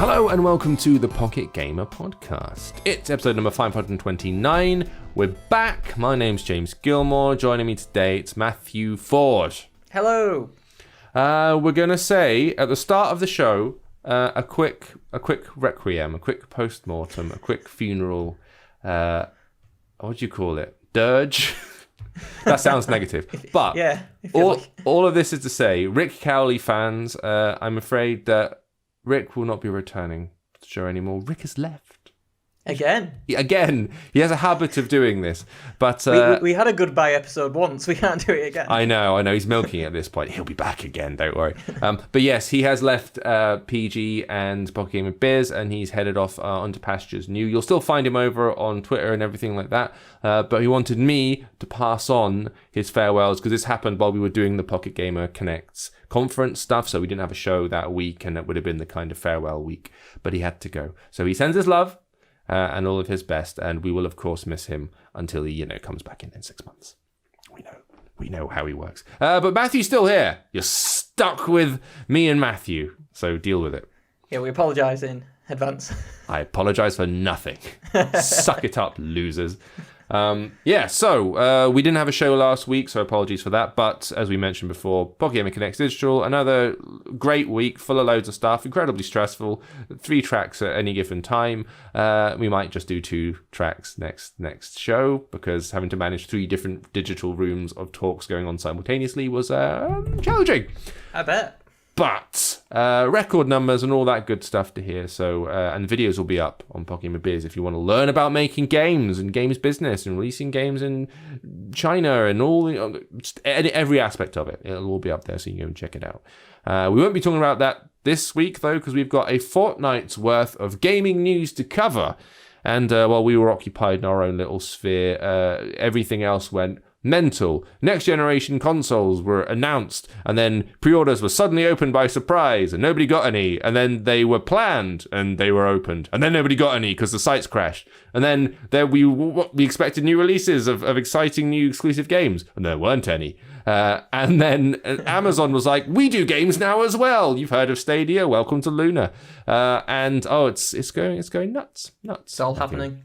Hello and welcome to the Pocket Gamer Podcast. It's episode number 529. We're back. My name's James Gilmore. Joining me today, it's Matthew Ford. Hello. We're going to say at the start of the show, a quick requiem, a quick post-mortem, a quick funeral. What do you call it? Dirge? That sounds negative. But yeah, all of this is to say, Rick Cowley fans, I'm afraid that Rick will not be returning to the show anymore. Rick has left. Again. He has a habit of doing this. But we had a goodbye episode once. We can't do it again. I know. He's milking at this point. He'll be back again, don't worry. But yes, he has left PG and Pocket Gamer Biz, and he's headed off onto pastures new. You'll still find him over on Twitter and everything like that. But he wanted me to pass on his farewells, because this happened while we were doing the Pocket Gamer Connects conference stuff, so we didn't have a show that week, and it would have been the kind of farewell week. But he had to go. So he sends his love. And all of his best, and we will of course miss him until he, comes back in 6 months. We know how he works. But Matthew's still here. You're stuck with me and Matthew, so deal with it. Yeah, we apologise in advance. I apologise for nothing. Suck it up, losers. So we didn't have a show last week, so apologies for that. But as we mentioned before, Pocket Gamer Connects Digital, another great week full of loads of stuff, incredibly stressful. 3 tracks at any given time. We might just do 2 tracks next show, because having to manage 3 different digital rooms of talks going on simultaneously was challenging. I bet. But record numbers and all that good stuff to hear. So and videos will be up on Pocket Gamer Biz if you want to learn about making games and games business and releasing games in China and all every aspect of it. It'll all be up there, so you can go and check it out. We won't be talking about that this week though, because we've got a fortnight's worth of gaming news to cover. And while we were occupied in our own little sphere, everything else went mental. Next generation consoles were announced, and then pre-orders were suddenly opened by surprise, and nobody got any, and then they were planned and they were opened, and then nobody got any because the sites crashed, and then we expected new releases of exciting new exclusive games, and there weren't any. And then Amazon was like, we do games now as well. You've heard of Stadia? Welcome to Luna. It's going nuts. It's all happening.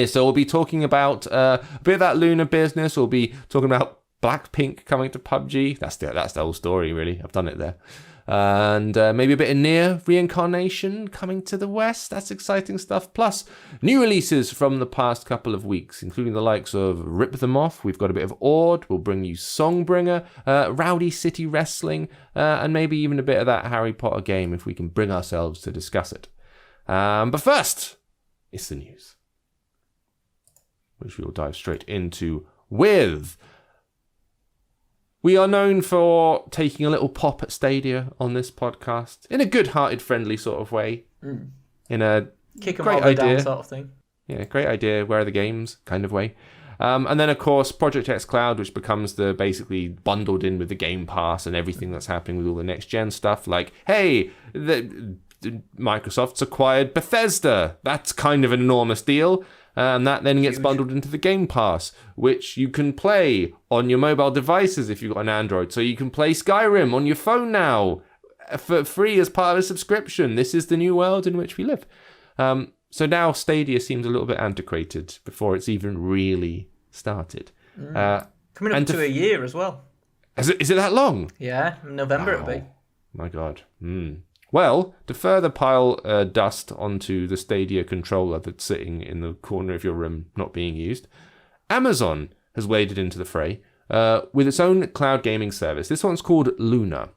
So we'll be talking about a bit of that Luna business. We'll be talking about Blackpink coming to PUBG. That's the whole story, really. I've done it there. And maybe a bit of Nier Reincarnation coming to the West. That's exciting stuff. Plus, new releases from the past couple of weeks, including the likes of Rip Them Off. We've got a bit of Ord. We'll bring you Songbringer, Rowdy City Wrestling, and maybe even a bit of that Harry Potter game if we can bring ourselves to discuss it. But first, it's the news, which we'll dive straight into with. We are known for taking a little pop at Stadia on this podcast, in a good-hearted, friendly sort of way. In a kick 'em great all the way idea down sort of thing. Yeah, great idea, where are the games kind of way. And then, of course, Project X Cloud, which becomes the basically bundled in with the Game Pass and everything that's happening with all the next-gen stuff. Like, hey, Microsoft's acquired Bethesda. That's kind of an enormous deal. And that then gets bundled into the Game Pass, which you can play on your mobile devices if you've got an Android. So you can play Skyrim on your phone now for free as part of a subscription. This is the new world in which we live. So now Stadia seems a little bit antiquated before it's even really started. Coming up to a year as well. Is it that long? Yeah, November it'll be. My God. Well, to further pile dust onto the Stadia controller that's sitting in the corner of your room not being used, Amazon has waded into the fray with its own cloud gaming service. This one's called Luna.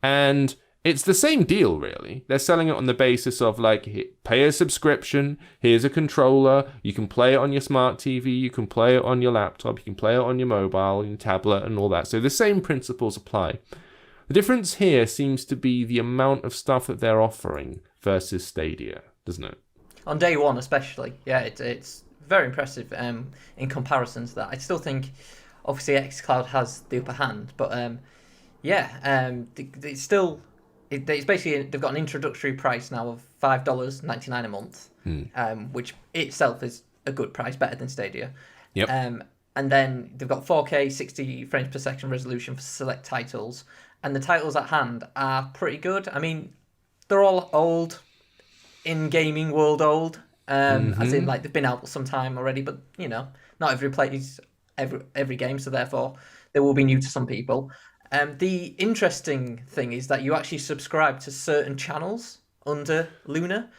And it's the same deal, really. They're selling it on the basis of, like, pay a subscription, here's a controller, you can play it on your smart TV, you can play it on your laptop, you can play it on your mobile, your tablet, and all that. So the same principles apply. The difference here seems to be the amount of stuff that they're offering versus Stadia, doesn't it? On day one especially, yeah, it's very impressive in comparison to that. I still think, obviously, xCloud has the upper hand, but it's still... It's basically, they've got an introductory price now of $5.99 a month, which itself is a good price, better than Stadia. Yep. And then they've got 4K 60 frames per second resolution for select titles, and the titles at hand are pretty good. I mean, they're all old, in gaming world old. As in, like, they've been out some time already, but not every plays every game, so therefore they will be new to some people. The interesting thing is that you actually subscribe to certain channels under Luna,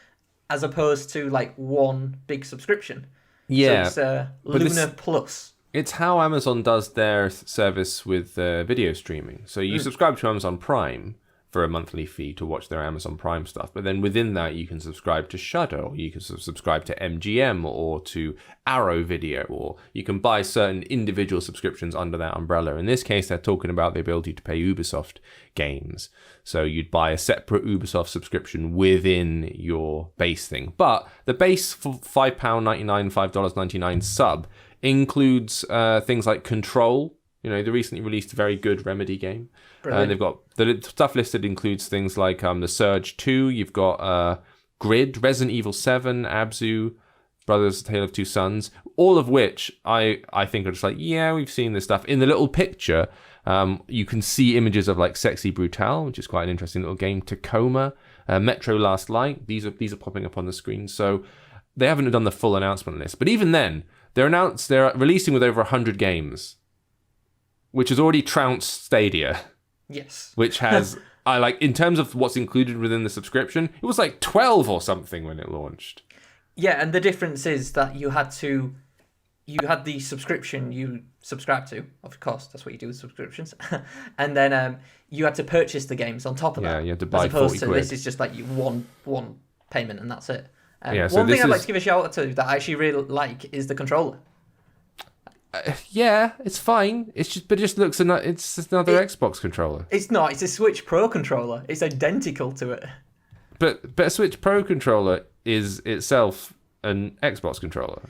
as opposed to like one big subscription. Yeah, so it's Luna Plus. It's how Amazon does their service with video streaming. So you subscribe to Amazon Prime for a monthly fee to watch their Amazon Prime stuff. But then within that, you can subscribe to Shudder, or you can subscribe to MGM, or to Arrow Video, or you can buy certain individual subscriptions under that umbrella. In this case, they're talking about the ability to pay Ubisoft games. So you'd buy a separate Ubisoft subscription within your base thing. But the base for £5.99, $5.99 sub includes things like Control. They recently released a very good Remedy game. And they've got the stuff listed includes things like The Surge 2. You've got Grid, Resident Evil 7, Abzu, Brothers: Tale of Two Sons. All of which I think are just like, yeah, we've seen this stuff. In the little picture, you can see images of like Sexy Brutale, which is quite an interesting little game. Tacoma, Metro Last Light. These are popping up on the screen. So they haven't done the full announcement list, but even then, they're releasing with over 100 games, which has already trounced Stadia. Yes. Which has, in terms of what's included within the subscription, it was like 12 or something when it launched. Yeah, and the difference is that you had the subscription you subscribe to, of course, that's what you do with subscriptions, and then you had to purchase the games on top of that. Yeah, you had to buy 40 quid. As opposed to quid. This is just like one payment and that's it. So one thing I'd like to give a shout out to that I actually really like is the controller. Yeah, it's fine. It's just looks it's just another Xbox controller. It's not. It's a Switch Pro controller. It's identical to it. But a Switch Pro controller is itself an Xbox controller.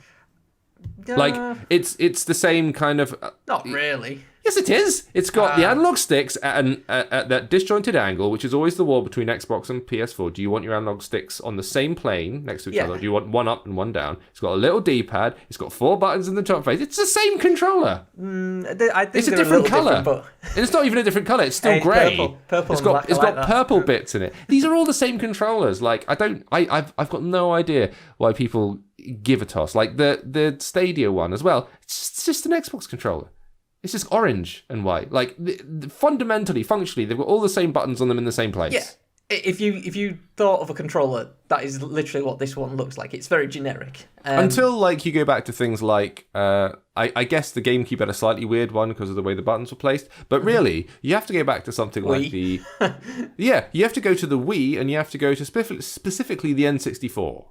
It's the same kind of. Not really. Yes, it is. It's got the analog sticks at that disjointed angle, which is always the wall between Xbox and PS4. Do you want your analog sticks on the same plane next to each other? Do you want one up and one down? It's got a little D-pad. It's got 4 buttons in the top face. It's the same controller. I think it's a different color. But... It's not even a different color. It's still grey. Purple. It's got purple bits in it. These are all the same controllers. I've got no idea why people give a toss. Like the Stadia one as well. It's just an Xbox controller. It's just orange and white. Fundamentally, functionally, they've got all the same buttons on them in the same place. Yeah. If you thought of a controller, that is literally what this one looks like. It's very generic. Until you go back to things like, I guess the GameCube had a slightly weird one because of the way the buttons were placed. But really, you have to go back to something like the... Yeah, you have to go to the Wii, and you have to go to specifically the N64.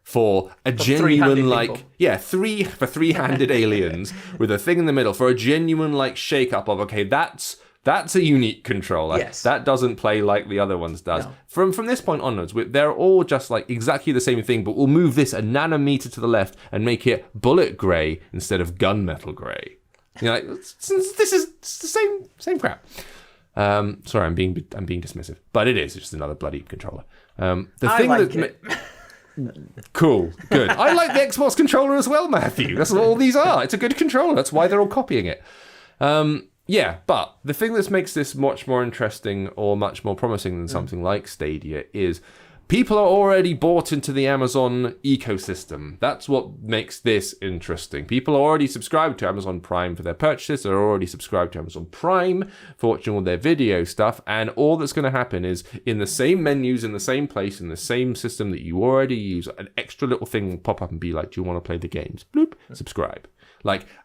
For a genuine three-handed aliens with a thing in the middle, for a genuine shake-up of, okay, that's a unique controller. Yes. That doesn't play like the other ones does. No. From this point onwards, they're all just exactly the same thing, but we'll move this a nanometer to the left and make it bullet grey instead of gunmetal grey. This is the same crap. Sorry, I'm being dismissive, but it is. It's just another bloody controller. Cool, good. I like the Xbox controller as well, Matthew. That's what all these are. It's a good controller. That's why they're all copying it. But the thing that makes this much more interesting or much more promising than something like Stadia is people are already bought into the Amazon ecosystem. That's what makes this interesting. People are already subscribed to Amazon Prime for their purchases. They're already subscribed to Amazon Prime for watching all their video stuff. And all that's going to happen is in the same menus, in the same place, in the same system that you already use, an extra little thing will pop up and be like, do you want to play the games? Bloop, subscribe.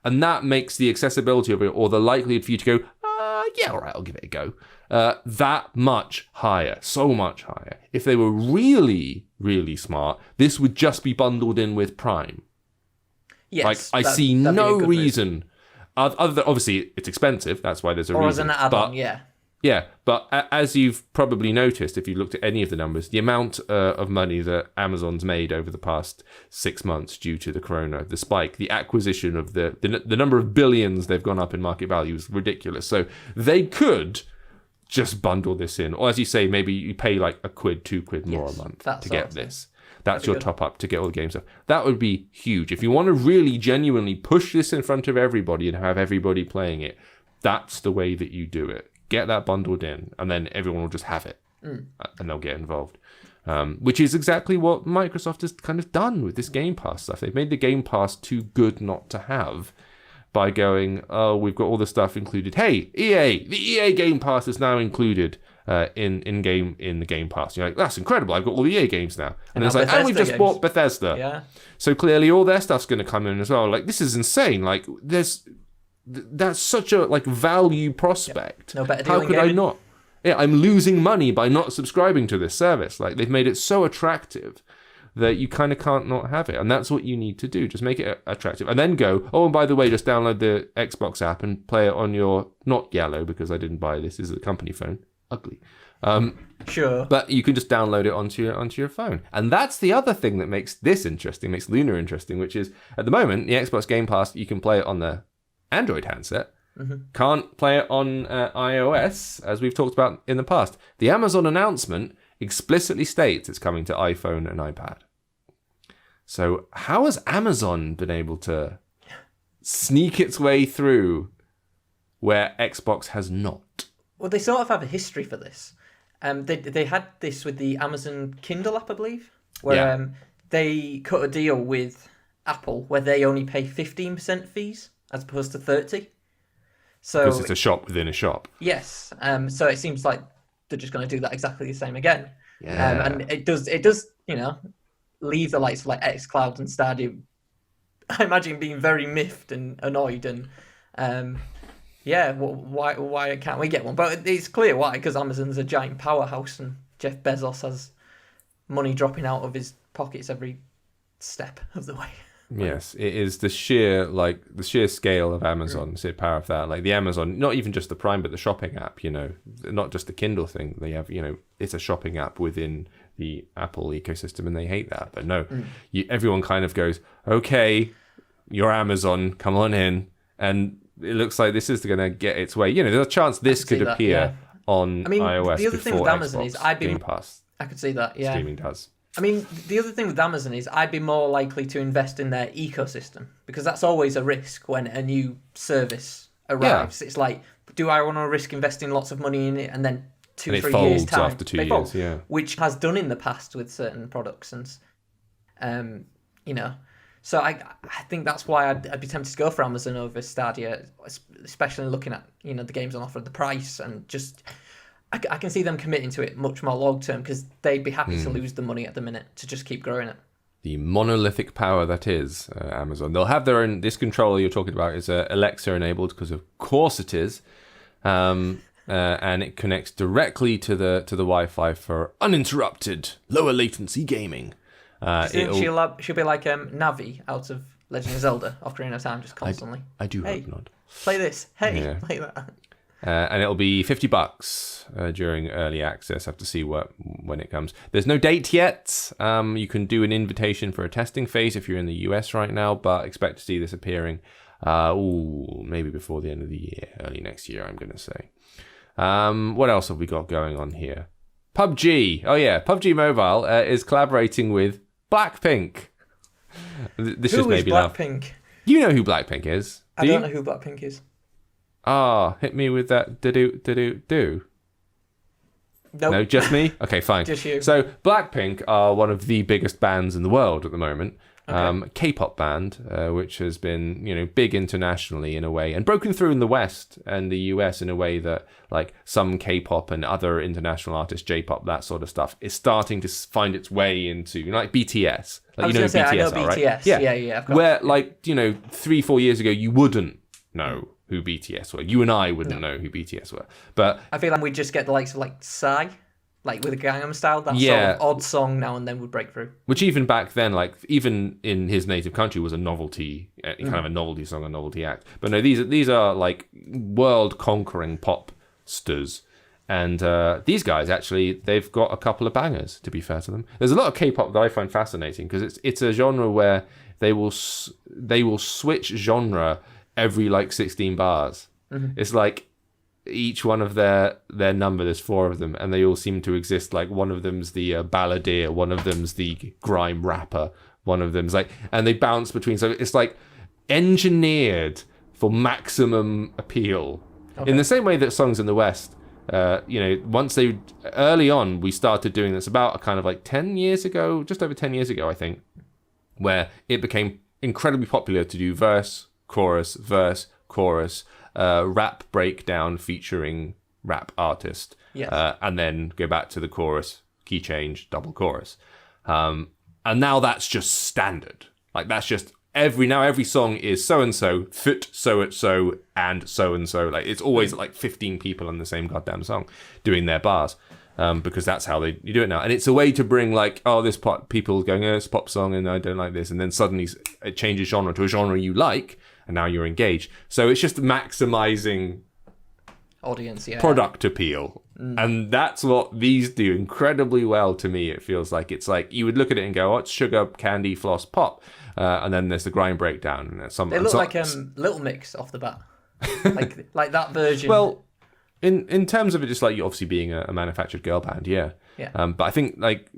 And that makes the accessibility of it, or the likelihood for you to go, yeah, all right, I'll give it a go. That much higher, so much higher. If they were really, really smart, this would just be bundled in with Prime. Yes, I see no reason, other than obviously it's expensive. That's why there's a reason. Or as an add-on, yeah. Yeah, but as you've probably noticed, if you looked at any of the numbers, the amount of money that Amazon's made over the past 6 months due to the corona, the spike, the acquisition of the number of billions they've gone up in market value is ridiculous. So they could just bundle this in. Or as you say, maybe you pay £1, £2 more a month to get this. That's your top up to get all the game stuff. That would be huge. If you want to really genuinely push this in front of everybody and have everybody playing it, that's the way that you do it. Get that bundled in, and then everyone will just have it, and they'll get involved. which is exactly what Microsoft has kind of done with this Game Pass stuff. They've made the Game Pass too good not to have by going, oh, we've got all the stuff included. Hey, EA, the EA Game Pass is now included in the Game Pass. You're like, that's incredible. I've got all the EA games now. And it's like, and we've just bought Bethesda. Yeah. So clearly all their stuff's going to come in as well. Like, this is insane. Like, that's such a like value prospect. No better deal How in could gaming. I not? Yeah, I'm losing money by not subscribing to this service. Like, they've made it so attractive that you kind of can't not have it. And that's what you need to do. Just make it attractive. And then go, oh, and by the way, just download the Xbox app and play it on your, not yellow, because I didn't buy this. This is a company phone. Ugly. Sure. But you can just download it onto your phone. And that's the other thing that makes this interesting, makes Luna interesting, which is, at the moment, the Xbox Game Pass, you can play it on the Android handset. Can't play it on iOS, as we've talked about in the past. The Amazon announcement explicitly states it's coming to iPhone and iPad. So how has Amazon been able to sneak its way through where Xbox has not? Well, they sort of have a history for this. They had this with the Amazon Kindle app, I believe, where they cut a deal with Apple where they only pay 15% fees as opposed to 30%. So because it's a shop within a shop. Yes. So it seems like they're just going to do that exactly the same again. Yeah. And it does, leave the likes of like xCloud and Stadia, I imagine, being very miffed and annoyed and why can't we get one? But it's clear why, because Amazon's a giant powerhouse and Jeff Bezos has money dropping out of his pockets every step of the way. Yes, it is the sheer scale of Amazon, sheer power of that. Like the Amazon, not even just the Prime, but the shopping app, not just the Kindle thing. They have, it's a shopping app within the Apple ecosystem and they hate that. But no, everyone kind of goes, okay, you're Amazon, come on in. And it looks like this is going to get its way. There's a chance this could appear on iOS the other thing with Amazon is Game Pass. I could see that, yeah. Streaming does. I mean, the other thing with Amazon is I'd be more likely to invest in their ecosystem because that's always a risk when a new service arrives. Yeah. It's like, do I want to risk investing lots of money in it and then 2-3 years time after 2 years, yeah, which has done in the past with certain products and so I think that's why I'd be tempted to go for Amazon over Stadia, especially looking at the games on offer, the price, and just. I can see them committing to it much more long term because they'd be happy to lose the money at the minute to just keep growing it. The monolithic power that is Amazon. They'll have their own. This controller you're talking about is Alexa enabled because of course it is, and it connects directly to the Wi-Fi for uninterrupted lower latency gaming. She'll be like Navi out of Legend of Zelda, Ocarina of Time, just constantly. I do hope not. Play this. Hey, play that. And it'll be $50 during early access. Have to see when it comes. There's no date yet. You can do an invitation for a testing phase if you're in the US right now, but expect to see this appearing maybe before the end of the year, early next year, I'm going to say. What else have we got going on here? PUBG. Oh yeah, PUBG Mobile is collaborating with Blackpink. This just made me laugh. Who is Blackpink? You know who Blackpink is. I don't know who Blackpink is. Hit me with that do. Nope. No, just me? Okay, fine. Just you. So Blackpink are one of the biggest bands in the world at the moment. Okay. K-pop band, which has been, big internationally in a way and broken through in the West and the US in a way that like some K-pop and other international artists, J-pop, that sort of stuff is starting to find its way into, like BTS. Like, who BTS I know are, BTS. Right? Yeah. Of course. Where like, 3-4 years ago, you wouldn't know who BTS were. You and I wouldn't know who BTS were. But I feel like we'd just get the likes of like Psy, like with a Gangnam Style, that sort of odd song now and then would break through. Which even back then, like even in his native country, was a novelty, kind of a novelty song, a novelty act. But no, these are like world-conquering pop stars. And these guys, actually, they've got a couple of bangers, to be fair to them. There's a lot of K-pop that I find fascinating because it's a genre where they will switch genre every like 16 bars. Mm-hmm. It's like each one of their number, there's 4 of them, and they all seem to exist. Like one of them's the balladeer, one of them's the grime rapper, one of them's like, and they bounce between. So it's like engineered for maximum appeal. Okay. In the same way that songs in the West Once early on, we started doing this about kind of like 10 years ago, just over 10 years ago, I think, where it became incredibly popular to do verse, chorus, rap breakdown featuring rap artist, and then go back to the chorus, key change, double chorus. And now that's just standard. Like that's just every song is so-and-so, fit so-and-so, and so-and-so. Like it's always like 15 people on the same goddamn song doing their bars. Because that's how you do it now. And it's a way to bring like, this pop, people going, it's a pop song and I don't like this. And then suddenly it changes genre to a genre you like, and now you're engaged. So it's just maximizing audience, product appeal. And that's what these do incredibly well to me. It feels like it's like you would look at it and go, it's sugar, candy, floss, pop. And then there's the grind breakdown. And there's they look like Little Mix off the bat. like that version. Well, In terms of it, just like you obviously being a manufactured girl band, yeah. But I think like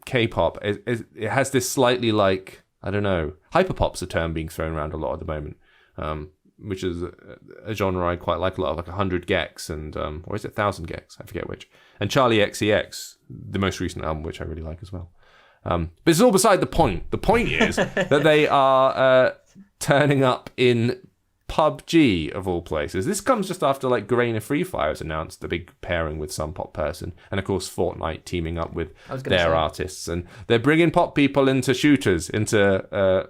K-pop, it has this slightly like, I don't know, hyperpop's a term being thrown around a lot at the moment, which is a genre I quite like a lot, like 100 gecs and or is it 1,000 gecs? I forget which. And Charlie XCX, the most recent album, which I really like as well. But it's all beside the point. The point is that they are turning up in PUBG of all places. This comes just after like Garena Free Fire has announced the big pairing with some pop person, and of course Fortnite teaming up with their artists, and they're bringing pop people into shooters, into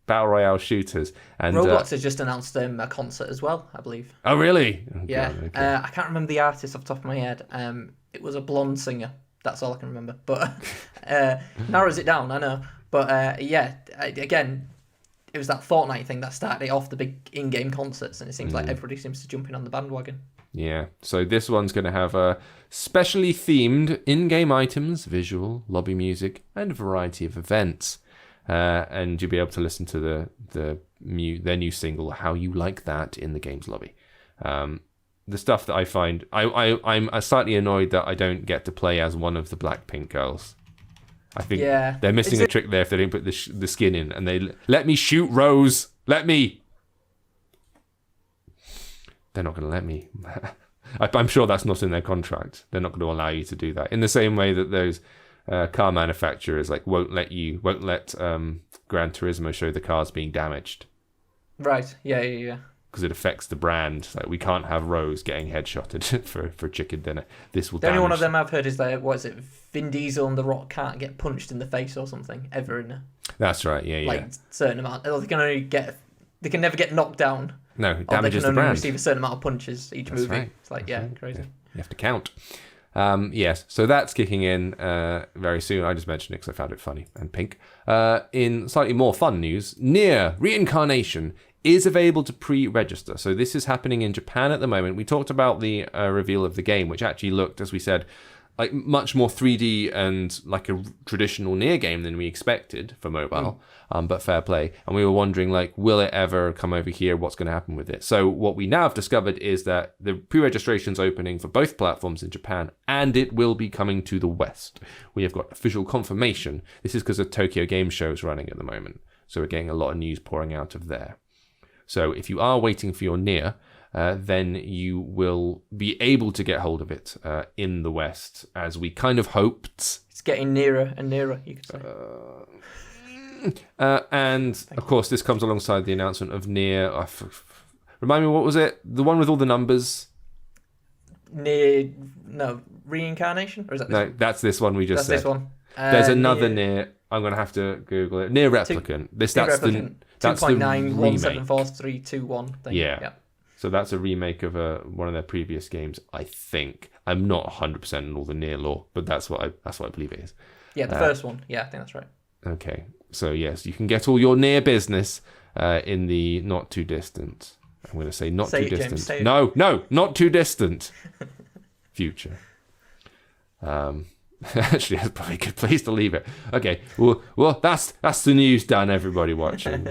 battle royale shooters. And Roblox has just announced a concert as well, I believe. Oh really? Oh, yeah. God, okay. I can't remember the artist off the top of my head. It was a blonde singer. That's all I can remember. But narrows it down, I know. But again, it was that Fortnite thing that started it off, the big in-game concerts, and it seems like everybody seems to jump in on the bandwagon. Yeah, so this one's going to have specially themed in-game items, visual, lobby music, and a variety of events. And you'll be able to listen to their new single, How You Like That, in the game's lobby. The stuff that I find... I'm slightly annoyed that I don't get to play as one of the Blackpink girls. I think they're missing a trick there if they didn't put the skin in. And they let me shoot Rose. Let me. They're not going to let me. I'm sure that's not in their contract. They're not going to allow you to do that. In the same way that those car manufacturers won't let Gran Turismo show the cars being damaged. Right. Yeah. Because it affects the brand. Like we can't have Rose getting headshotted for chicken dinner. This will. The only one of them I've heard is Vin Diesel and The Rock can't get punched in the face or something ever in. That's right. Yeah. Like certain amount. Or they can never get knocked down. No, it damages the brand. They can only receive a certain amount of punches each movie. Right. It's like crazy. Yeah. You have to count. Yes, so that's kicking in very soon. I just mentioned it because I found it funny and pink. In slightly more fun news, Nier Reincarnation is available to pre-register. So this is happening in Japan at the moment. We talked about the reveal of the game, which actually looked, as we said, like much more 3D and like a traditional Nier game than we expected for mobile, but fair play. And we were wondering, will it ever come over here? What's going to happen with it? So what we now have discovered is that the pre-registration's opening for both platforms in Japan, and it will be coming to the West. We have got official confirmation. This is because of Tokyo Game Show's running at the moment. So we're getting a lot of news pouring out of there. So if you are waiting for your Nier, then you will be able to get hold of it in the West, as we kind of hoped. It's getting nearer and nearer, you could say. And, of course, this comes alongside the announcement of Nier. Remind me, what was it? The one with all the numbers? Reincarnation? Or is that this No, one? That's this one we just said. That's this one. There's another Nier. I'm going to have to Google it. Nier Replicant. That's the 2.9174321 thing. Yeah. So that's a remake of one of their previous games, I think. I'm not 100% in all the Nier lore, but that's what I believe it is. Yeah, the first one. Yeah, I think that's right. Okay. So yes, you can get all your Nier business in the not too distant. I'm going to say not too distant. James, no, not too distant future. Actually, that's probably a good place to leave it. Okay, well, that's the news done. Everybody watching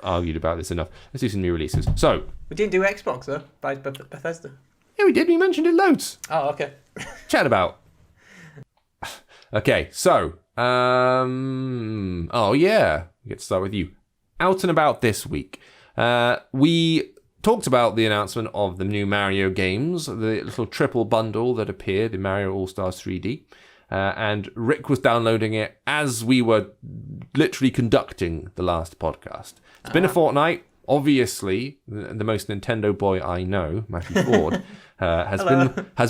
argued about this enough. Let's do some new releases. So we didn't do Xbox though by Bethesda. Yeah, we did. We mentioned it loads. Oh, okay. Chat about. Okay, so we get to start with you. Out and about this week. We talked about the announcement of the new Mario games, the little triple bundle that appeared in Mario All-Stars 3D. And Rick was downloading it as we were literally conducting the last podcast. It's been a fortnight. Obviously, the most Nintendo boy I know, Matthew Ford, has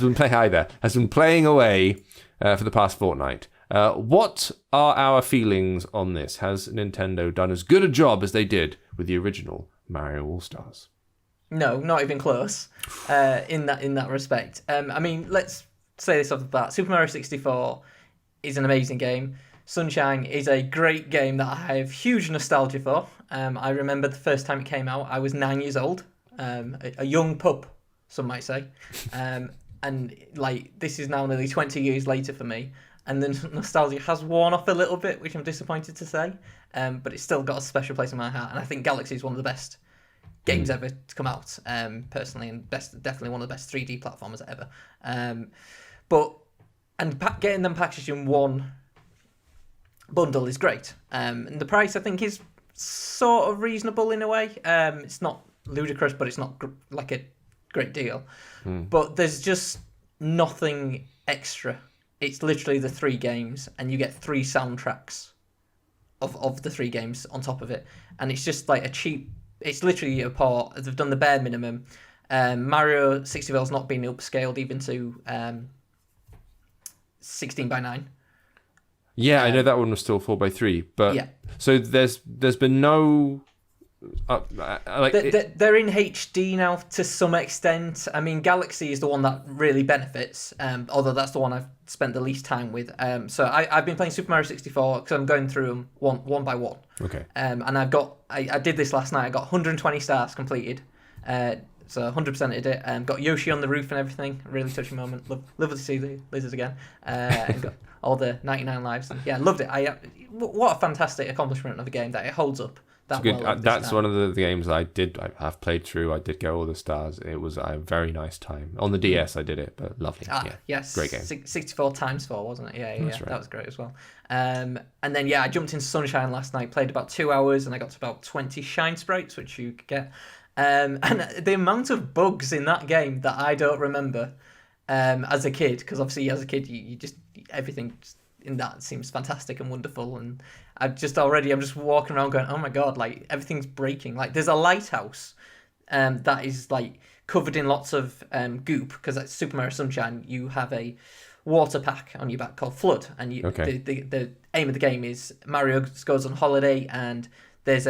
been playing away for the past fortnight. What are our feelings on this? Has Nintendo done as good a job as they did with the original Mario All-Stars? No, not even close. In that respect. I mean, let's say this off the bat. Super Mario 64 is an amazing game. Sunshine is a great game that I have huge nostalgia for. I remember the first time it came out, I was 9 years old, a young pup, some might say. And like this is now nearly 20 years later for me, and the nostalgia has worn off a little bit, which I'm disappointed to say. But it's still got a special place in my heart, and I think Galaxy is one of the best games ever to come out, personally, and definitely one of the best 3D platformers ever. Getting them packaged in one bundle is great, and the price I think is sort of reasonable in a way. It's not ludicrous, but it's not like a great deal. But there's just nothing extra. It's literally the 3 games, and you get 3 soundtracks of the 3 games on top of it, and it's just like a cheap. It's literally a port. They've done the bare minimum. Mario 64's not been upscaled even to 16:9. Yeah, I know that one was still 4:3, but yeah. So there's been no they're in HD now to some extent. I mean, Galaxy is the one that really benefits, although that's the one I've spent the least time with. So I've been playing Super Mario 64 because I'm going through them one by one. Okay. And I did this last night. I got 120 stars completed. So 100%ed it. Got Yoshi on the roof and everything. A really touching moment. Love to see the lizards again. And got all the 99 lives. And yeah, loved it. What a fantastic accomplishment of a game that it holds up. That's one of the games I have played through. I did get all the stars. It was a very nice time. On the DS I did it, but lovely. Yes. Great game. 64 times 4, wasn't it? Yeah. That's right. That was great as well. And then I jumped into Sunshine last night, played about 2 hours, and I got to about 20 shine sprites, which you could get. And the amount of bugs in that game that I don't remember as a kid, because obviously as a kid you just everything in that seems fantastic and wonderful, and I'm just walking around going, oh my god, like everything's breaking. Like there's a lighthouse that is like covered in lots of goop, because at Super Mario Sunshine you have a water pack on your back called Flood, and the aim of the game is Mario goes on holiday, and there's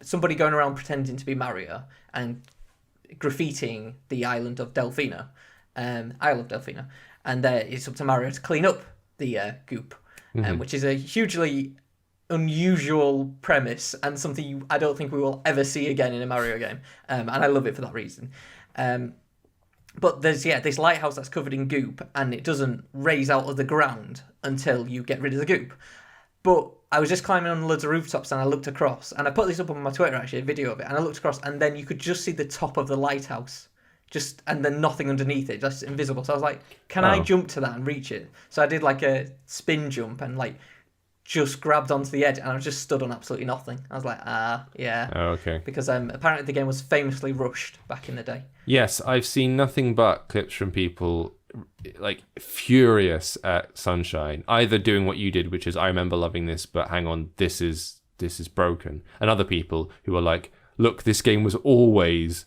somebody going around pretending to be Mario and graffitiing the island of Delfino, and it's up to Mario to clean up the goop, which is a hugely unusual premise and something I don't think we will ever see again in a Mario game, and I love it for that reason. But there's this lighthouse that's covered in goop, and it doesn't raise out of the ground until you get rid of the goop. But I was just climbing on loads of rooftops, and I looked across, and I put this up on my Twitter, actually, a video of it, and I looked across, and then you could just see the top of the lighthouse, and then nothing underneath it, just invisible. So I was like, can I jump to that and reach it? So I did like a spin jump and like just grabbed onto the edge, and I just stood on absolutely nothing. I was like, yeah. Oh, okay. Because apparently the game was famously rushed back in the day. Yes, I've seen nothing but clips from people like furious at Sunshine, either doing what you did, which is I remember loving this, but hang on, this is broken, and other people who are like, look, this game was always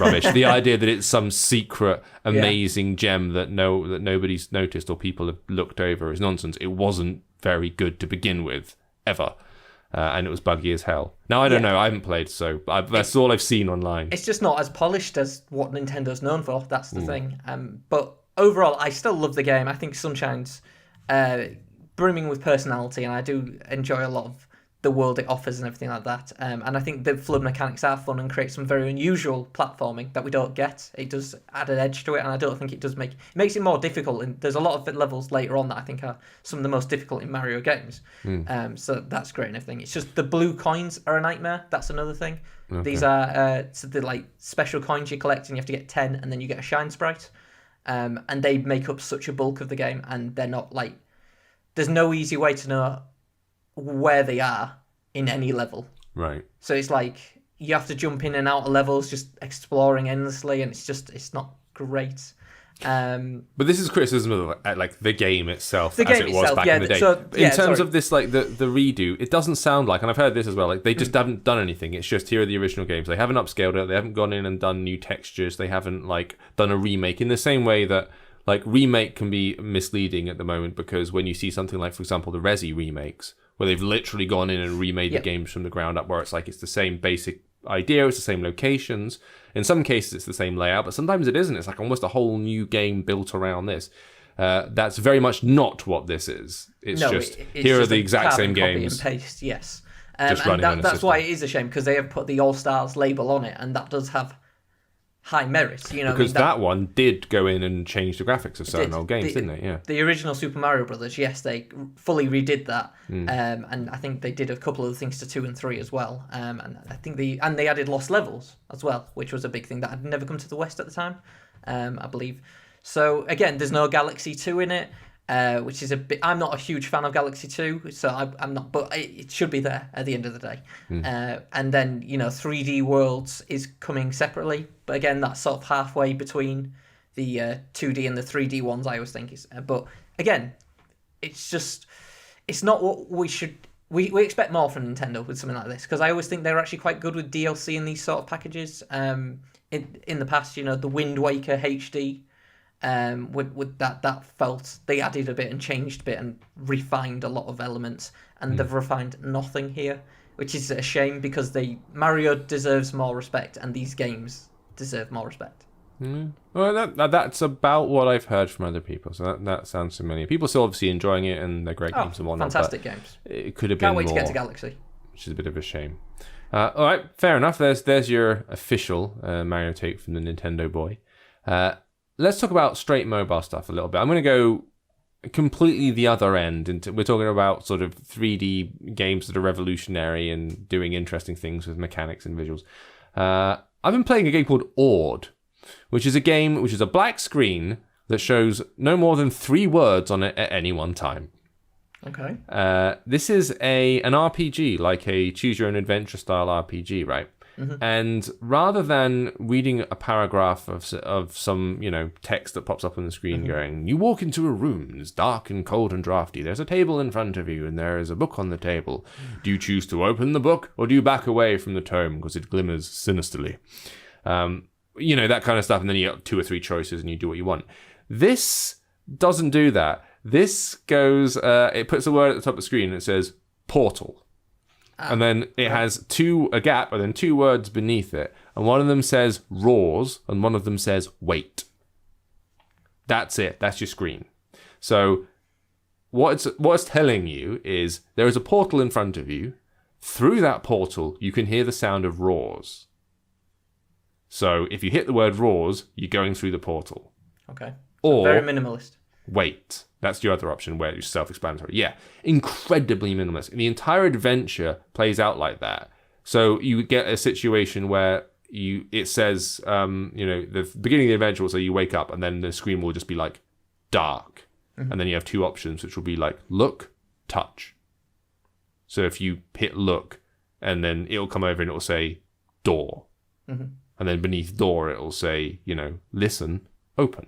rubbish. The idea that it's some secret amazing gem that nobody's noticed or people have looked over is nonsense. It wasn't very good to begin with, ever. And it was buggy as hell. Now, I don't know. I haven't played, so that's all I've seen online. It's just not as polished as what Nintendo's known for. That's the thing. But overall, I still love the game. I think Sunshine's brimming with personality, and I do enjoy a lot of the world it offers and everything like that. And I think the flood mechanics are fun and create some very unusual platforming that we don't get. It does add an edge to it, and I don't think it makes it more difficult. And there's a lot of levels later on that I think are some of the most difficult in Mario games. So that's great and everything. It's just the blue coins are a nightmare. That's another thing. Okay. These are the like special coins you collect, and you have to get 10, and then you get a shine sprite. And they make up such a bulk of the game, and they're not like, there's no easy way to know where they are in any level. Right. So it's like you have to jump in and out of levels, just exploring endlessly, and it's not great. But this is criticism of like the game itself, The as game it was itself, back yeah, in the day. so- yeah, in terms sorry. of this, like the redo, it doesn't sound like, and I've heard this as well, like they just haven't done anything. It's just here are the original games. They haven't upscaled it. They haven't gone in and done new textures. They haven't like done a remake in the same way that like remake can be misleading at the moment, because when you see something like, for example, the Resi remakes, where they've literally gone in and remade the games from the ground up, where it's like it's the same basic idea, it's the same locations. In some cases, it's the same layout, but sometimes it isn't. It's like almost a whole new game built around this. That's very much not what this is. It's just here are the exact same games. Copy and paste, yes. Just And running on a that's system. why it is a shame, because they have put the All Stars label on it, and that does have high merit. You know, Because that one did go in and change the graphics of certain old games, didn't it? Yeah. The original Super Mario Brothers, yes, they fully redid that, and I think they did a couple of things to 2 and 3 as well. And I think they added lost levels as well, which was a big thing that had never come to the West at the time, I believe. So again, there's no Galaxy 2 in it, which is a bit. I'm not a huge fan of Galaxy 2, so I'm not. But it should be there at the end of the day. And then 3D Worlds is coming separately, but again, that's sort of halfway between the 2D and the 3D ones. I always think is, but again, it's not what we should. We expect more from Nintendo with something like this, because I always think they're actually quite good with DLC and these sort of packages. In the past, the Wind Waker HD. With that felt they added a bit and changed a bit and refined a lot of elements, and they've refined nothing here, which is a shame, because Mario deserves more respect and these games deserve more respect. Well, that's about what I've heard from other people, so that sounds familiar. People still obviously enjoying it, and they're great games and whatnot. Fantastic games. It could have been Can't wait more, to get to Galaxy. which is a bit of a shame. All right, fair enough. There's your official Mario take from the Nintendo boy. Let's talk about straight mobile stuff a little bit. I'm going to go completely the other end. We're talking about sort of 3D games that are revolutionary and doing interesting things with mechanics and visuals. I've been playing a game called Ord, which is a black screen that shows no more than 3 words on it at any one time. Okay. This is an RPG, like a choose your own adventure style RPG, right? And rather than reading a paragraph of some text that pops up on the screen going, you walk into a room, it's dark and cold and drafty, there's a table in front of you and there is a book on the table. Do you choose to open the book, or do you back away from the tome because it glimmers sinisterly? That kind of stuff, and then you got 2 or 3 choices and you do what you want. This doesn't do that. This goes, it puts a word at the top of the screen and it says portal. And then it has a gap, and then 2 words beneath it. And one of them says roars, and one of them says wait. That's it. That's your screen. So what it's telling you is there is a portal in front of you. Through that portal, you can hear the sound of roars. So if you hit the word roars, you're going through the portal. Okay. Or very minimalist. Wait. That's your other option, where it's self-explanatory. Yeah, incredibly minimalist. The entire adventure plays out like that. So you get a situation where it says, the beginning of the adventure will say you wake up, and then the screen will just be like dark. And then you have 2 options, which will be like look, touch. So if you hit look, and then it'll come over and it'll say door. And then beneath door, it'll say, listen, open.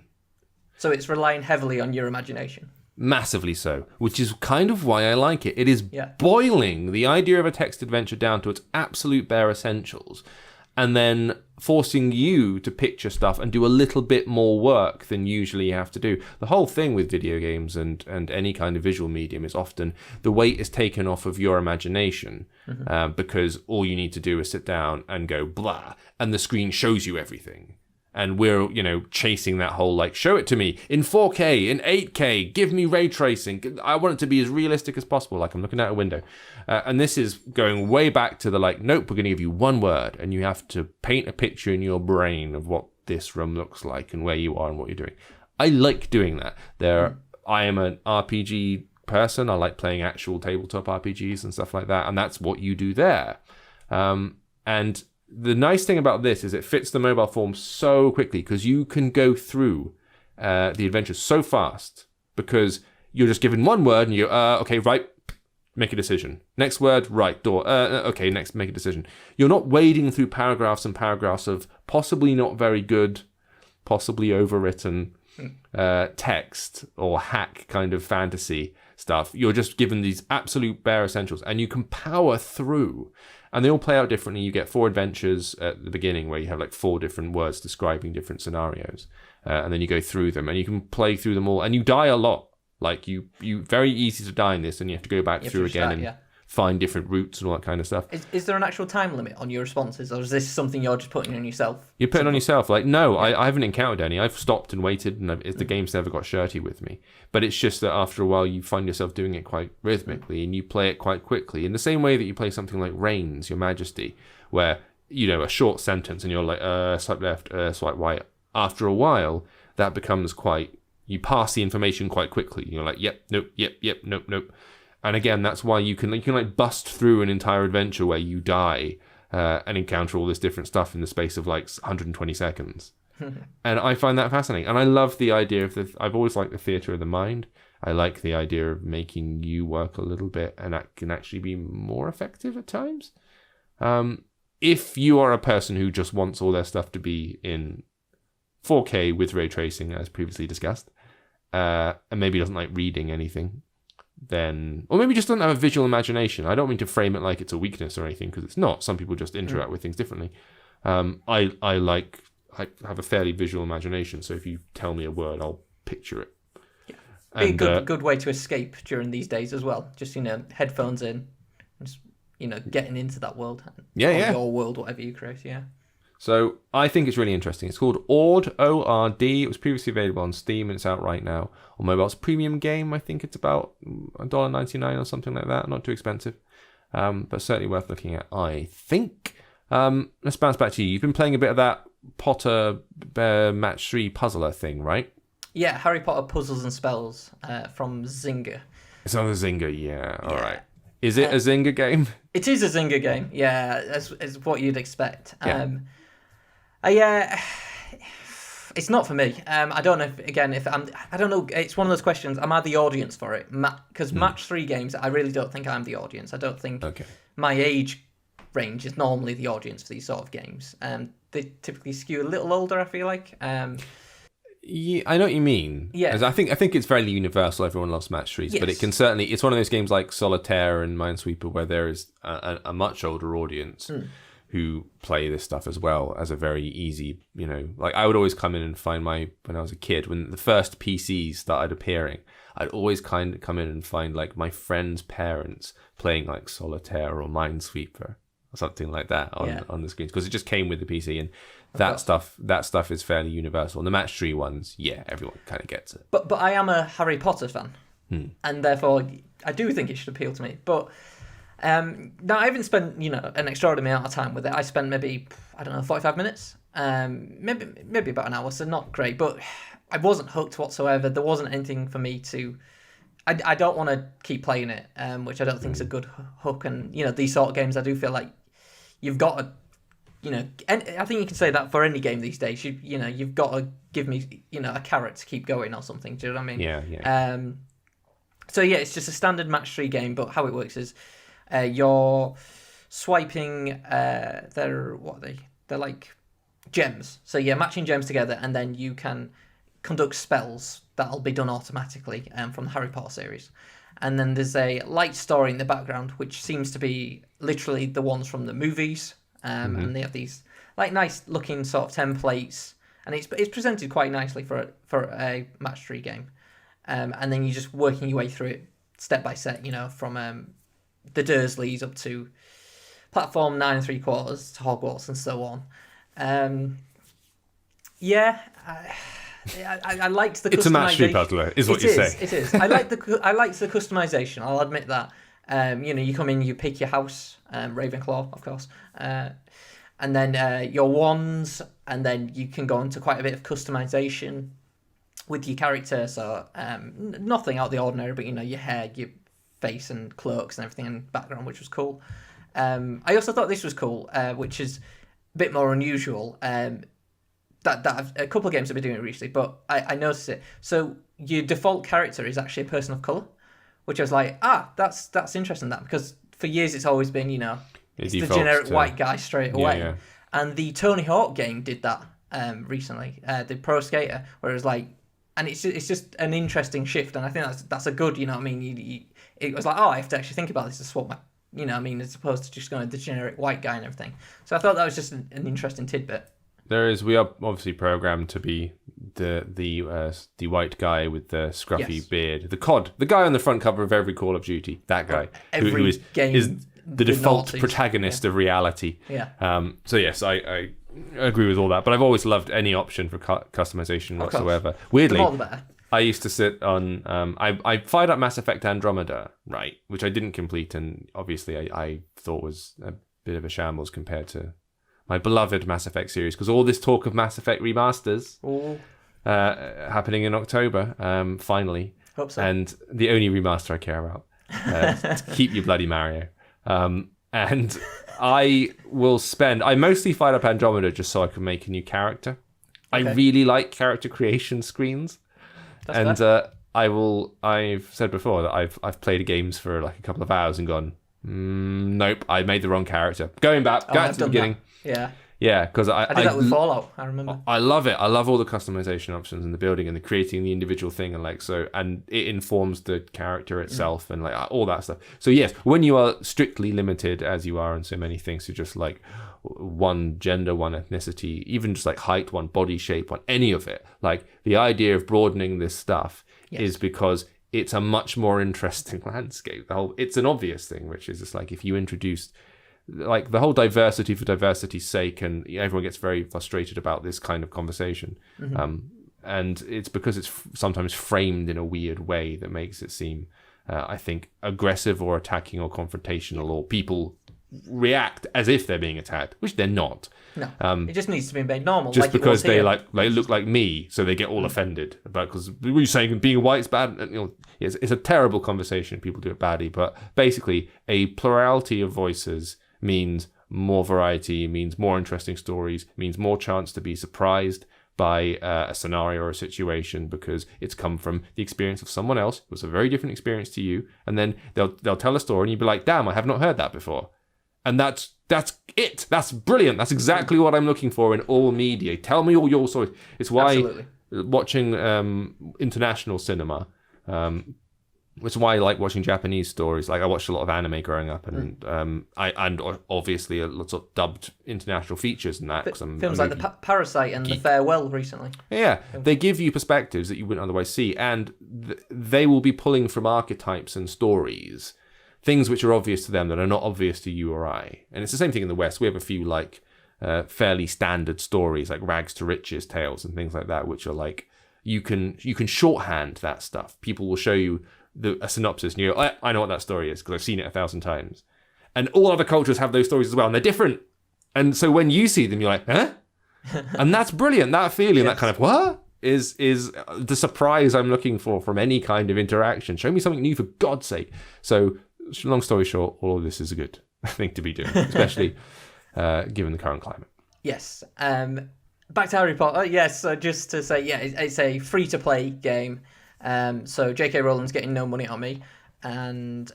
So it's relying heavily on your imagination. Massively so, which is kind of why I like it. It is boiling the idea of a text adventure down to its absolute bare essentials, and then forcing you to picture stuff and do a little bit more work than usually you have to do. The whole thing with video games and any kind of visual medium is often the weight is taken off of your imagination, because all you need to do is sit down and go blah, and the screen shows you everything. And we're, chasing that whole, show it to me in 4K, in 8K, give me ray tracing. I want it to be as realistic as possible, like I'm looking out a window. And this is going way back to nope, we're going to give you 1 word, and you have to paint a picture in your brain of what this room looks like and where you are and what you're doing. I like doing that. I am an RPG person. I like playing actual tabletop RPGs and stuff like that, and that's what you do there. And the nice thing about this is it fits the mobile form so quickly, because you can go through the adventure so fast, because you're just given 1 word and you okay, right, make a decision. Next word, right, door. Okay, next, make a decision. You're not wading through paragraphs and paragraphs of possibly not very good, possibly overwritten text or hack kind of fantasy stuff. You're just given these absolute bare essentials, and you can power through. And they all play out differently. You get 4 adventures at the beginning where you have like 4 different words describing different scenarios. And then you go through them, and you can play through them all. And you die a lot. Like, you very easy to die in this, and you have to go back through again and find different routes and all that kind of stuff. Is there an actual time limit on your responses, or is this something you're just putting on yourself? You put it on yourself. Like, no, I haven't encountered any. I've stopped and waited, and the game's never got shirty with me. But it's just that after a while, you find yourself doing it quite rhythmically, and you play it quite quickly. In the same way that you play something like Reigns, Your Majesty, where, you know, a short sentence, and you're like, swipe left, swipe right. After a while, that becomes quite... You pass the information quite quickly. You're like, yep, nope, nope. And again, that's why you can like bust through an entire adventure where you die and encounter all this different stuff in the space of like 120 seconds. And I find that fascinating. And I love the idea of I've always liked the theatre of the mind. I like the idea of making you work a little bit, and that can actually be more effective at times. If you are a person who just wants all their stuff to be in 4K with ray tracing, as previously discussed, and maybe doesn't like reading anything, then, or maybe just doesn't have a visual imagination. I don't mean to frame it like it's a weakness or anything, because it's not. Some people just interact with things differently. I have a fairly visual imagination, so if you tell me a word, I'll picture it. Yeah. Be a good way to escape during these days as well. Just, you know, headphones in, just, you know, getting into that world. Your world, whatever you create, yeah. So I think it's really interesting. It's called Ord, O-R-D. It was previously available on Steam, and it's out right now on mobile. It's a premium game. I think it's about $1.99 or something like that. Not too expensive, but certainly worth looking at, I think. Let's bounce back to you. You've been playing a bit of that Potter Match 3 puzzler thing, right? Yeah, Harry Potter Puzzles and Spells from Zynga. It's on the Zynga, yeah. All right. Is it a Zynga game? It is a Zynga game, yeah, as what you'd expect. It's not for me. I don't know I don't know. It's one of those questions. Am I the audience for it? Because Match 3 games, I really don't think I'm the audience. I don't think my age range is normally the audience for these sort of games. They typically skew a little older, I feel like. Yeah, I know what you mean. Yeah, I think it's fairly universal. Everyone loves Match 3s, but it can certainly. It's one of those games like Solitaire and Minesweeper where there is a much older audience who play this stuff as well as a very easy. You know, like I would always come in and find when I was a kid, when the first PCs started appearing, I'd always kind of come in and find like my friends' parents playing like Solitaire or Minesweeper or something like that on the screens, because it just came with the PC, and that stuff is fairly universal. And the Match 3 ones, everyone kind of gets it. But I am a Harry Potter fan, and therefore I do think it should appeal to me. But now I haven't spent an extraordinary amount of time with it. I spent maybe 45 minutes, maybe about an hour, so not great. But I wasn't hooked whatsoever. There wasn't anything for me to. I don't want to keep playing it, which I don't think is a good hook. And these sort of games, I do feel like you've got to. And I think you can say that for any game these days. You've got to give me, a carrot to keep going or something. Do you know what I mean? Yeah. So it's just a standard Match 3 game, but how it works is, you're swiping. They're like gems. So you're matching gems together, and then you can conduct spells that'll be done automatically from the Harry Potter series. And then there's a light story in the background, which seems to be literally the ones from the movies. And they have these like nice looking sort of templates, and it's presented quite nicely for a Match 3 game. And then you're just working your way through it step by step, from the Dursleys up to platform 9 3/4 to Hogwarts and so on. I liked the. It's a Match 3 puzzler, is what you're saying. It is. I liked the customization. I'll admit that. You come in, you pick your house, Ravenclaw, of course, and then your wands, and then you can go into quite a bit of customization with your character. So nothing out of the ordinary, but your hair, your face, and cloaks and everything in the background, which was cool. I also thought this was cool, which is a bit more unusual. That a couple of games have been doing it recently, but I noticed it. So your default character is actually a person of colour, which I was like, that's interesting. That because for years it's always been, it's the defaults generic to- white guy straight away. yeah. And the Tony Hawk game did that recently, the Pro Skater, where it was like, and it's just an interesting shift, and I think that's a good, you know what I mean. It was like, I have to actually think about this to swap my, you know what I mean, as opposed to just going the generic white guy and everything. So I thought that was just an interesting tidbit. We are obviously programmed to be the white guy with the scruffy beard, the guy on the front cover of every Call of Duty, that guy who is the default protagonist of reality. Yeah. So yes, I agree with all that, but I've always loved any option for customization whatsoever. Weirdly, the more the better. I used to sit on I fired up Mass Effect Andromeda, right, which I didn't complete, and obviously I thought was a bit of a shambles compared to my beloved Mass Effect series, because all this talk of Mass Effect remasters happening in October, finally. Hope so. And the only remaster I care about, to keep you bloody Mario. And I mostly fired up Andromeda just so I could make a new character. Okay. I really like character creation screens. That's fair. I've said before that I've played games for like a couple of hours and gone, nope, I made the wrong character. Going back to the beginning. That. Yeah, because I did that with Fallout. I remember. I love it. I love all the customization options in the building and the creating the individual thing and it informs the character itself and like all that stuff. So yes, when you are strictly limited as you are in so many things to just like one gender, one ethnicity, even just like height, one body shape, one any of it, like the idea of broadening this stuff is because it's a much more interesting landscape. It's an obvious thing, which is just like if you introduced like the whole diversity for diversity's sake, and everyone gets very frustrated about this kind of conversation. And it's because it's sometimes framed in a weird way that makes it seem, I think, aggressive or attacking or confrontational, or people react as if they're being attacked, which they're not. No, it just needs to be made normal. Just because they look like me, so they get all offended about, because we're saying being white's bad. It's a terrible conversation. People do it badly, but basically, a plurality of voices means more variety, means more interesting stories, means more chance to be surprised by a scenario or a situation because it's come from the experience of someone else who was a very different experience to you, and then they'll tell a story and you'll be like, damn, I have not heard that before. And that's it. That's brilliant. That's exactly what I'm looking for in all media. Tell me all your stories. It's why watching international cinema, which is why I like watching Japanese stories. Like I watched a lot of anime growing up, and and obviously lots of dubbed international features and that. Films like the Parasite and The Farewell recently. Yeah, they give you perspectives that you wouldn't otherwise see, and they will be pulling from archetypes and stories, things which are obvious to them that are not obvious to you or I. And it's the same thing in the West. We have a few like fairly standard stories like rags to riches tales and things like that, which are like you can shorthand that stuff. People will show you a synopsis and you go, I know what that story is because I've seen it 1,000 times. And all other cultures have those stories as well, and they're different. And so when you see them, you're like, huh? And that's brilliant. That feeling, that kind of, what? Is the surprise I'm looking for from any kind of interaction. Show me something new, for God's sake. So long story short, all of this is a good thing to be doing, especially given the current climate. Yes. Back to Harry Potter. Yes, so just to say, it's a free-to-play game. So J.K. Rowling's getting no money on me, and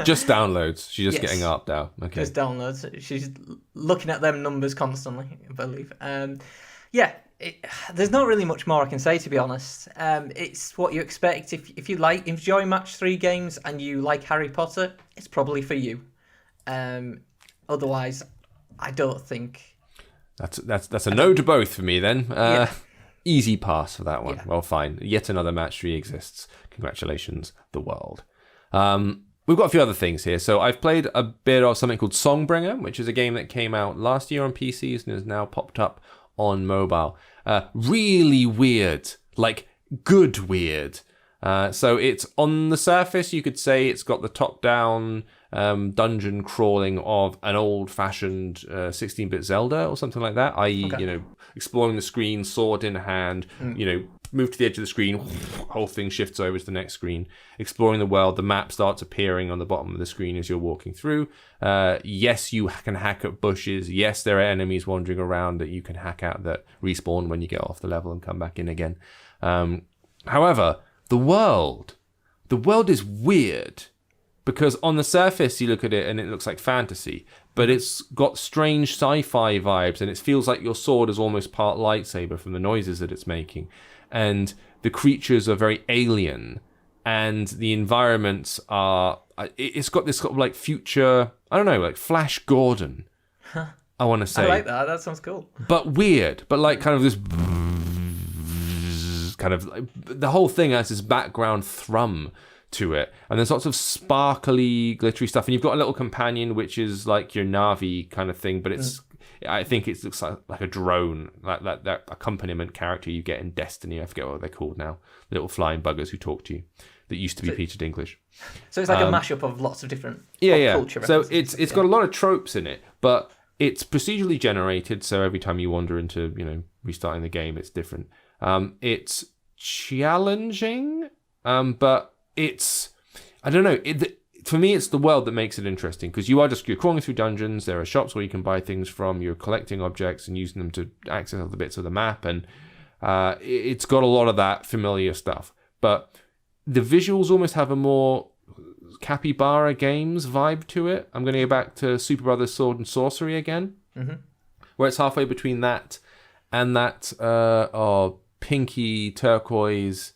just downloads. She's just getting up now. Okay, just downloads. She's looking at them numbers constantly, I believe. There's not really much more I can say, to be honest. It's what you expect. If you enjoy match 3 games and you like Harry Potter, it's probably for you. Otherwise, I don't think that's a no to both for me then. Easy pass for that one. Yeah. Well, fine. Yet another match 3 exists. Congratulations, the world. We've got a few other things here. So I've played a bit of something called Songbringer, which is a game that came out last year on PCs and has now popped up on mobile. Really weird. Like, good weird. So it's on the surface, you could say it's got the top-down dungeon crawling of an old-fashioned 16-bit Zelda or something like that, i.e., exploring the screen, sword in hand, move to the edge of the screen, whole thing shifts over to the next screen, exploring the world, the map starts appearing on the bottom of the screen as you're walking through. Yes, you can hack at bushes. Yes, there are enemies wandering around that you can hack at that respawn when you get off the level and come back in again. However, the world the world is weird. Because on the surface, you look at it and it looks like fantasy, but it's got strange sci-fi vibes, and it feels like your sword is almost part lightsaber from the noises that it's making. And the creatures are very alien, and the environments are... It's got this sort of like future, I don't know, like Flash Gordon, I want to say. I like that. That sounds cool. But weird, but like kind of this... kind of... The whole thing has this background thrum to it, and there's lots of sparkly glittery stuff, and you've got a little companion which is like your Navi kind of thing, but it's I think it looks like a drone, like that accompaniment character you get in Destiny. I forget what they're called now, little flying buggers who talk to you, that used to be Peter Dinklage. So it's like a mashup of lots of different culture so it's got a lot of tropes in it, but it's procedurally generated, so every time you wander into restarting the game, it's different. It's challenging, but it's, I don't know, for me it's the world that makes it interesting, because you're crawling through dungeons, there are shops where you can buy things from, you're collecting objects and using them to access other bits of the map, and it's got a lot of that familiar stuff. But the visuals almost have a more Capybara Games vibe to it. I'm going to go back to Super Brothers Sword and Sorcery again, where it's halfway between that and that pinky turquoise,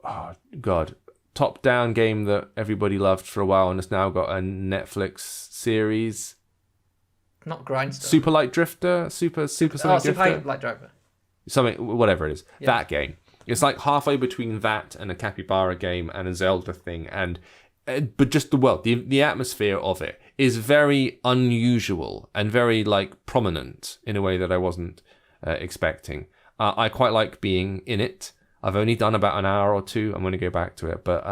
oh god, top-down game that everybody loved for a while and has now got a Netflix series. Not Grindstone. Super Light Drifter? Super something Drifter? Super Light Driver. Something, whatever it is. Yeah. That game. It's like halfway between that and a Capybara game and a Zelda thing. But just the world, the atmosphere of it is very unusual and very like prominent in a way that I wasn't expecting. I quite like being in it. I've only done about an hour or two. I'm going to go back to it. But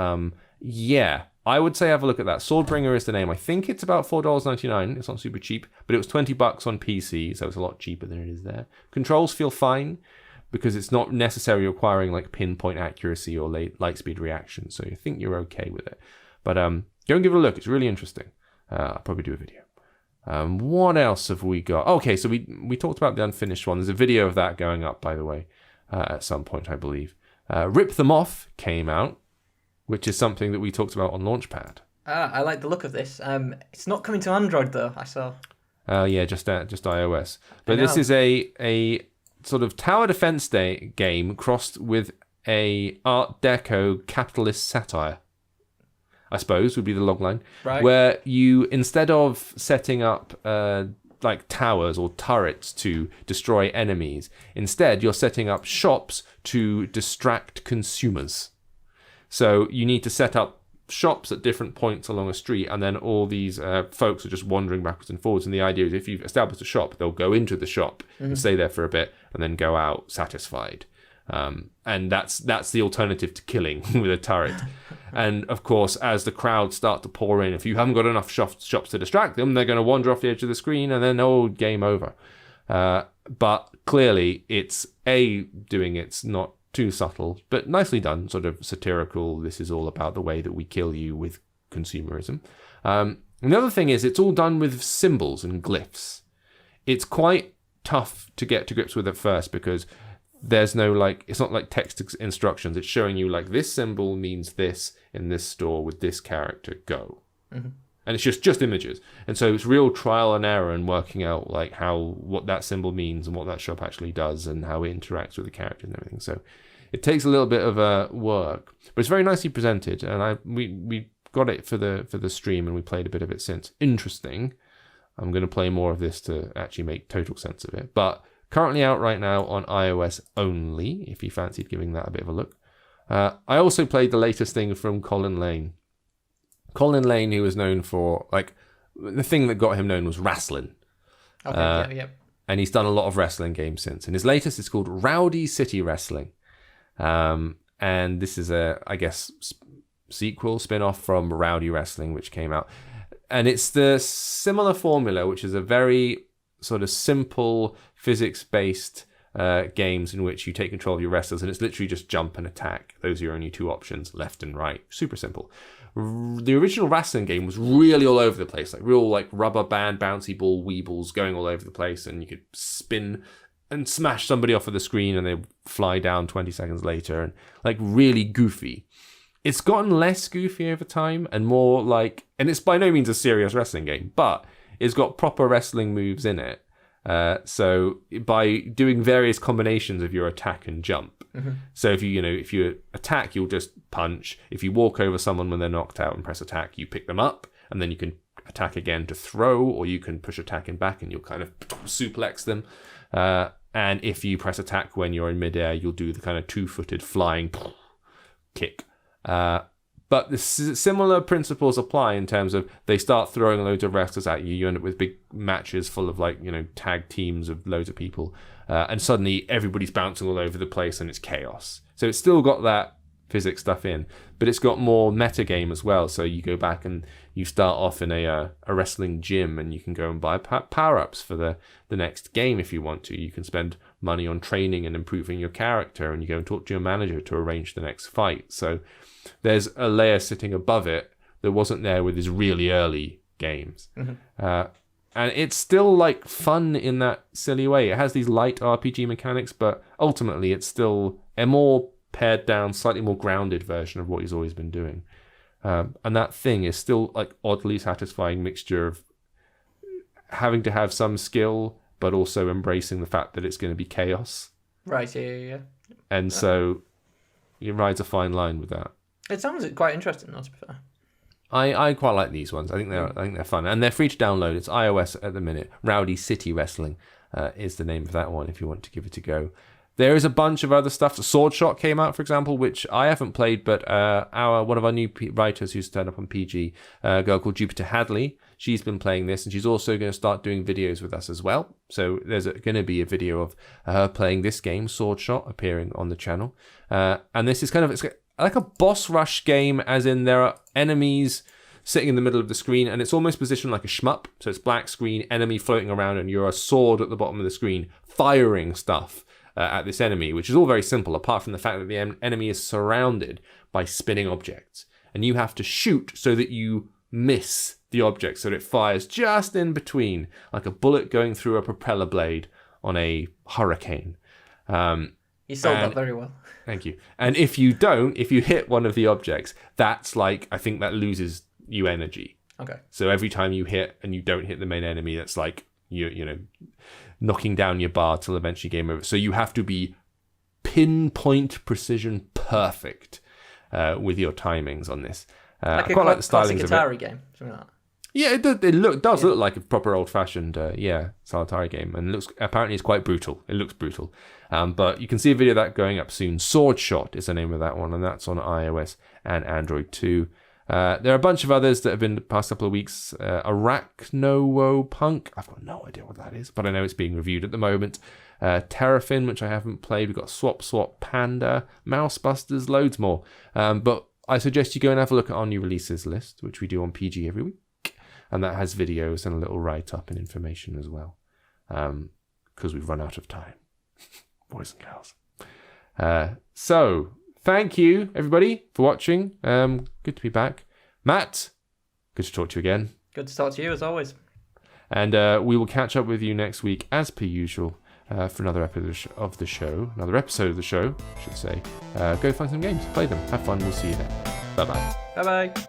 yeah, I would say have a look at that. Swordbringer is the name. I think it's about $4.99. It's not super cheap, but it was $20 on PC, so it's a lot cheaper than it is there. Controls feel fine because it's not necessarily requiring like pinpoint accuracy or light speed reaction, so you think you're okay with it. But go and give it a look. It's really interesting. I'll probably do a video. What else have we got? Okay, so we talked about the unfinished one. There's a video of that going up, by the way, at some point, I believe. Rip Them Off came out, which is something that we talked about on Launchpad. I like the look of this. It's not coming to Android though, I saw. Yeah, just iOS. But this is a sort of tower defense game crossed with a Art Deco capitalist satire, I suppose, would be the logline. Right. Where you, instead of setting up like towers or turrets to destroy enemies, instead you're setting up shops to distract consumers. So you need to set up shops at different points along a street, and then all these folks are just wandering backwards and forwards. And the idea is if you've established a shop, they'll go into the shop and stay there for a bit and then go out satisfied. And that's the alternative to killing with a turret. And of course, as the crowds start to pour in, if you haven't got enough shops to distract them, they're going to wander off the edge of the screen and then game over. But clearly it's doing it's not too subtle, but nicely done, sort of satirical. This is all about the way that we kill you with consumerism. And the other thing is it's all done with symbols and glyphs. It's quite tough to get to grips with at first because there's no it's not like text instructions. It's showing you like this symbol means this in this store with this character, go. And it's just images. And so it's real trial and error and working out like what that symbol means and what that shop actually does and how it interacts with the character and everything. So it takes a little bit of work, but it's very nicely presented. And we got it for the stream and we played a bit of it since. Interesting. I'm going to play more of this to actually make total sense of it. But currently out right now on iOS only, if you fancied giving that a bit of a look. I also played the latest thing from Colin Lane. Colin Lane, who was known for, the thing that got him known was wrestling. Okay, yeah. And he's done a lot of wrestling games since. And his latest is called Rowdy City Wrestling. And this is I guess, sequel, spin-off from Rowdy Wrestling, which came out. And it's the similar formula, which is a very sort of simple physics-based games in which you take control of your wrestlers, and it's literally just jump and attack. Those are your only two options, left and right. Super simple. The original wrestling game was really all over the place, real rubber band, bouncy ball, weebles going all over the place, and you could spin and smash somebody off of the screen and they fly down 20 seconds later, and really goofy. it's gotten less goofy over time and more like, and it's by no means a serious wrestling game, but it's got proper wrestling moves in it. So by doing various combinations of your attack and jump. So if you attack, you'll just punch. If you walk over someone when they're knocked out and press attack, you pick them up, and then you can attack again to throw, or you can push attack in back and you'll kind of suplex them. And if you press attack when you're in midair, you'll do the kind of two-footed flying kick. But the similar principles apply in terms of they start throwing loads of wrestlers at you. You end up with big matches full of tag teams of loads of people. And suddenly everybody's bouncing all over the place and it's chaos. So it's still got that physics stuff in, but it's got more metagame as well. So you go back and you start off in a wrestling gym and you can go and buy power-ups for the next game if you want to. You can spend money on training and improving your character, and you go and talk to your manager to arrange the next fight. So there's a layer sitting above it that wasn't there with his really early games. And it's still like fun in that silly way. It has these light RPG mechanics, but ultimately it's still a more pared down, slightly more grounded version of what he's always been doing. And that thing is still like oddly satisfying mixture of having to have some skill, but also embracing the fact that it's going to be chaos. Right, yeah. And so it rides a fine line with that. It sounds quite interesting, though, to be fair. I quite like these ones. I think they're fun, and they're free to download. It's iOS at the minute. Rowdy City Wrestling is the name of that one if you want to give it a go. There is a bunch of other stuff. Sword Shot came out, for example, which I haven't played, but one of our new writers who's turned up on PG, a girl called Jupiter Hadley, she's been playing this, and she's also going to start doing videos with us as well. So there's going to be a video of her playing this game, Sword Shot, appearing on the channel. And this is it's like a boss rush game, as in there are enemies sitting in the middle of the screen, and it's almost positioned like a shmup. So it's black screen, enemy floating around, and you're a sword at the bottom of the screen, firing stuff at this enemy, which is all very simple, apart from the fact that the enemy is surrounded by spinning objects. And you have to shoot so that you miss the object, so that it fires just in between, like a bullet going through a propeller blade on a hurricane. You sold that very well. Thank you. And if you hit one of the objects, that's like, I think that loses you energy. Okay. So every time you hit and you don't hit the main enemy, that's like you knocking down your bar till eventually game over. So you have to be pinpoint precision perfect with your timings on this. Like I quite like the stylings classic Atari game, something like that. Yeah, it does look like a proper old-fashioned Atari game, and apparently it's quite brutal. It looks brutal. But you can see a video of that going up soon. Sword Shot is the name of that one, and that's on iOS and Android too. There are a bunch of others that have been the past couple of weeks. Arachno Punk, I've got no idea what that is, but I know it's being reviewed at the moment. Terrafin, which I haven't played. We've got Swap Panda, Mouse Busters, loads more. But I suggest you go and have a look at our new releases list, which we do on PG every week. And that has videos and a little write-up and information as well. Because we've run out of time. Boys and girls. So, thank you, everybody, for watching. Good to be back. Matt, good to talk to you again. Good to talk to you, as always. And we will catch up with you next week, as per usual, for another episode of the show. I should say. Go find some games, play them, have fun. We'll see you then. Bye-bye. Bye-bye.